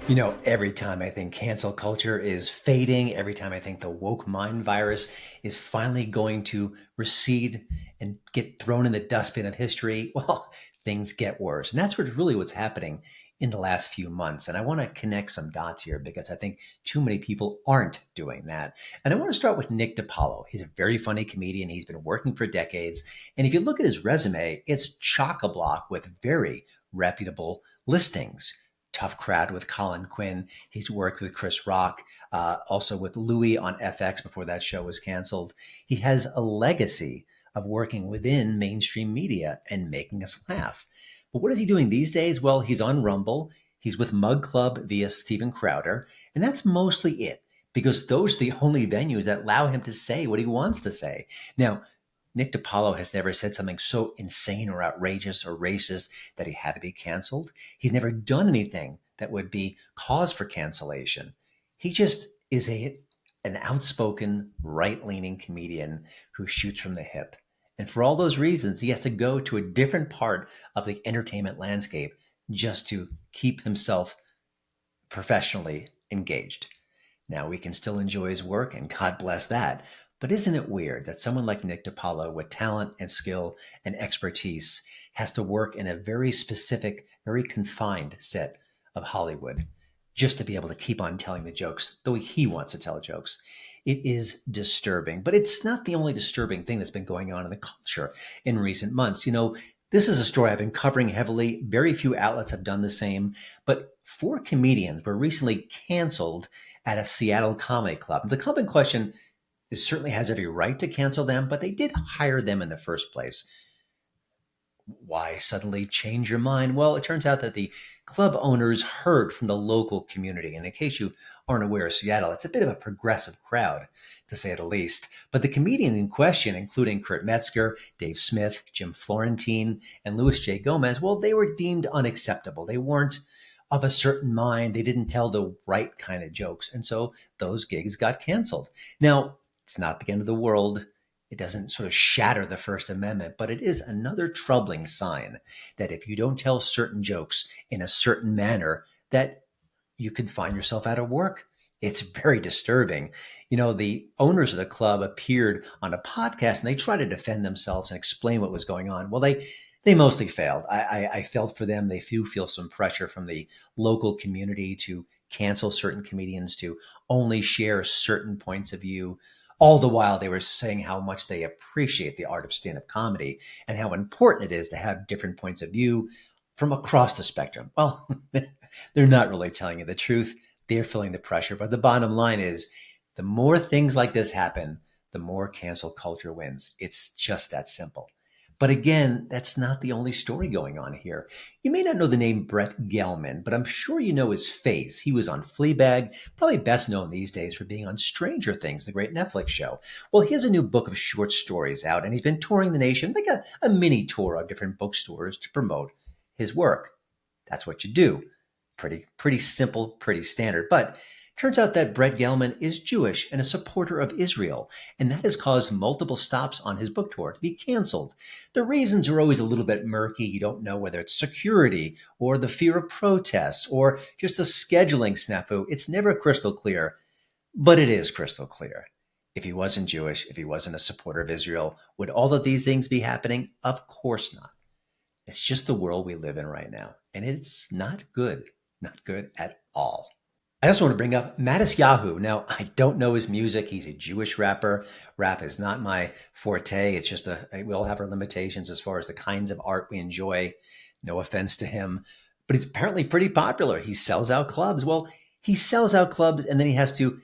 Every time I think cancel culture is fading, every time I think the woke mind virus is finally going to recede and get thrown in the dustbin of history, well, things get worse. And that's what's happening in the last few months. And I want to connect some dots here because I think too many people aren't doing that. And I want to start with Nick DiPaolo. He's a very funny comedian. He's been working for decades. And if you look at his resume, it's chock-a-block with very reputable listings. Tough Crowd with Colin Quinn. He's worked with Chris Rock, also with Louis on FX before that show was canceled. He has a legacy of working within mainstream media and making us laugh. But what is he doing these days? Well, he's on Rumble. He's with Mug Club via Steven Crowder. And that's mostly it because those are the only venues that allow him to say what he wants to say. Now, Nick DiPaolo has never said something so insane or outrageous or racist that he had to be canceled. He's never done anything that would be cause for cancellation. He just is an outspoken, right-leaning comedian who shoots from the hip. And for all those reasons, he has to go to a different part of the entertainment landscape just to keep himself professionally engaged. Now, we can still enjoy his work, and God bless that. But isn't it weird that someone like Nick DiPaolo with talent and skill and expertise has to work in a very specific, very confined set of Hollywood just to be able to keep on telling the jokes the way he wants to tell jokes? It is disturbing, but it's not the only disturbing thing that's been going on in the culture in recent months. This is a story I've been covering heavily. Very few outlets have done the same, but four comedians were recently canceled at a Seattle comedy club. The club in question certainly has every right to cancel them, but they did hire them in the first place. Why suddenly change your mind? Well, it turns out that the club owners heard from the local community. And in case you aren't aware of Seattle, it's a bit of a progressive crowd, to say the least. But the comedians in question, including Kurt Metzger, Dave Smith, Jim Florentine, and Louis J. Gomez, well, they were deemed unacceptable. They weren't of a certain mind. They didn't tell the right kind of jokes. And so those gigs got canceled. Now, it's not the end of the world. It doesn't sort of shatter the First Amendment, but it is another troubling sign that if you don't tell certain jokes in a certain manner, that you could find yourself out of work. It's very disturbing. The owners of the club appeared on a podcast and they tried to defend themselves and explain what was going on. Well, they mostly failed. I felt for them. They feel some pressure from the local community to cancel certain comedians, to only share certain points of view. All the while, they were saying how much they appreciate the art of stand-up comedy and how important it is to have different points of view from across the spectrum. Well, they're not really telling you the truth. They're feeling the pressure. But the bottom line is, the more things like this happen, the more cancel culture wins. It's just that simple. But again, that's not the only story going on here. You may not know the name Brett Gelman, but I'm sure you know his face. He was on Fleabag, probably best known these days for being on Stranger Things, the great Netflix show. Well, he has a new book of short stories out, and he's been touring the nation, like a mini tour of different bookstores to promote his work. That's what you do. Pretty simple, pretty standard. But turns out that Brett Gelman is Jewish and a supporter of Israel, and that has caused multiple stops on his book tour to be canceled. The reasons are always a little bit murky. You don't know whether it's security or the fear of protests or just a scheduling snafu. It's never crystal clear, but it is crystal clear. If he wasn't Jewish, if he wasn't a supporter of Israel, would all of these things be happening? Of course not. It's just the world we live in right now, and it's not good at all. I also want to bring up Matisyahu. Now, I don't know his music. He's a Jewish rapper. Rap is not my forte. It's just we all have our limitations as far as the kinds of art we enjoy. No offense to him, but he's apparently pretty popular. He sells out clubs. Well, he sells out clubs and then he has to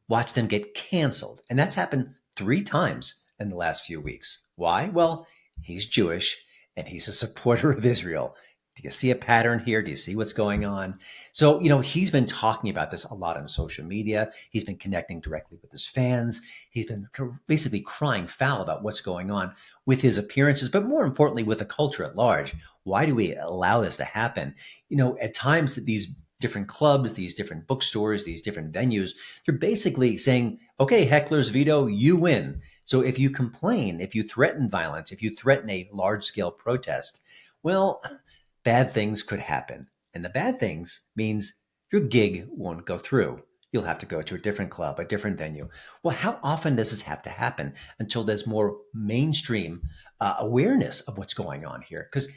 watch them get canceled. And that's happened 3 times in the last few weeks. Why? Well, he's Jewish and he's a supporter of Israel. Do you see a pattern here? Do you see what's going on? So, he's been talking about this a lot on social media. He's been connecting directly with his fans. He's been basically crying foul about what's going on with his appearances, but more importantly, with the culture at large. Why do we allow this to happen? At times that these different clubs, these different bookstores, these different venues, they're basically saying, okay, heckler's veto, you win. So if you complain, if you threaten violence, if you threaten a large-scale protest, well, bad things could happen. And the bad things means your gig won't go through. You'll have to go to a different club, a different venue. Well, how often does this have to happen until there's more mainstream awareness of what's going on here? Because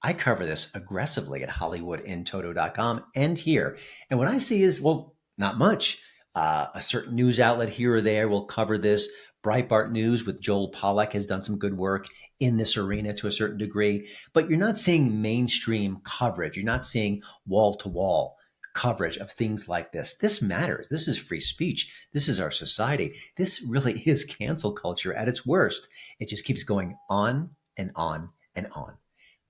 I cover this aggressively at HollywoodInToto.com and here. And what I see is, well, not much. A certain news outlet here or there will cover this. Breitbart News with Joel Pollack has done some good work in this arena to a certain degree, but you're not seeing mainstream coverage. You're not seeing wall to wall coverage of things like this. This matters. This is free speech. This is our society. This really is cancel culture at its worst. It just keeps going on and on and on.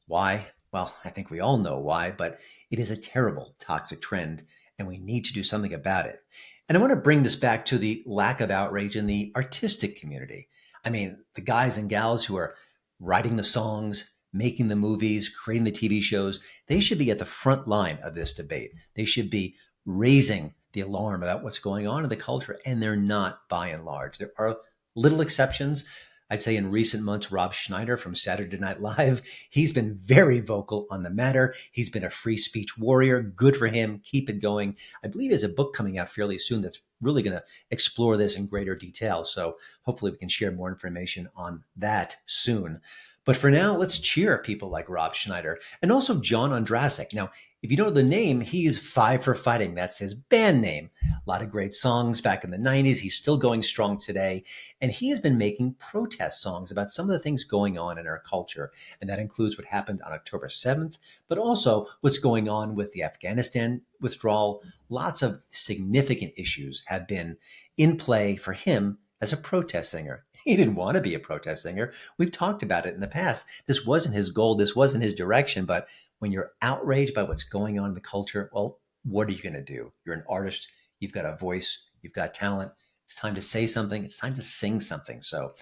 Why? Well, I think we all know why, but it is a terrible toxic trend and we need to do something about it. And I want to bring this back to the lack of outrage in the artistic community. I mean, the guys and gals who are writing the songs, making the movies, creating the TV shows, they should be at the front line of this debate. They should be raising the alarm about what's going on in the culture, and they're not by and large. There are little exceptions. I'd say in recent months, Rob Schneider from Saturday Night Live, he's been very vocal on the matter. He's been a free speech warrior. Good for him. Keep it going. I believe there's a book coming out fairly soon that's really going to explore this in greater detail. So hopefully we can share more information on that soon. But for now, let's cheer people like Rob Schneider and also John Ondrasik. Now, if you don't know the name, he is Five for Fighting. That's his band name. A lot of great songs back in the 90s. He's still going strong today. And he has been making protest songs about some of the things going on in our culture. And that includes what happened on October 7th, but also what's going on with the Afghanistan withdrawal. Lots of significant issues have been in play for him as a protest singer. He didn't want to be a protest singer. We've talked about it in the past. This wasn't his goal. This wasn't his direction. But when you're outraged by what's going on in the culture, well, what are you going to do? You're an artist. You've got a voice. You've got talent. It's time to say something. It's time to sing something. So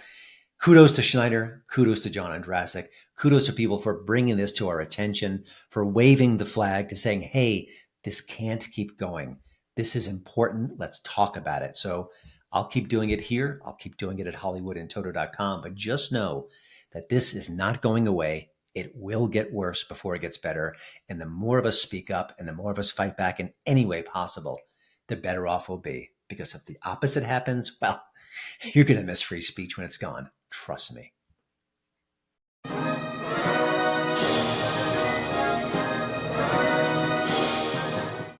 kudos to Schneider. Kudos to John Ondrasik. Kudos to people for bringing this to our attention, for waving the flag, to saying, hey, this can't keep going. This is important. Let's talk about it. So I'll keep doing it here. I'll keep doing it at HollywoodInToto.com. But just know that this is not going away. It will get worse before it gets better. And the more of us speak up and the more of us fight back in any way possible, the better off we'll be. Because if the opposite happens, well, you're going to miss free speech when it's gone. Trust me.